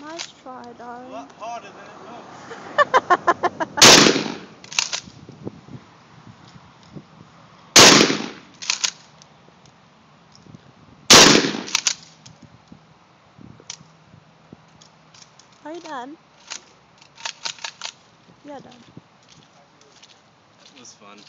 Nice try, darling. A lot harder than it looks. Are you done? Yeah, done. That was fun.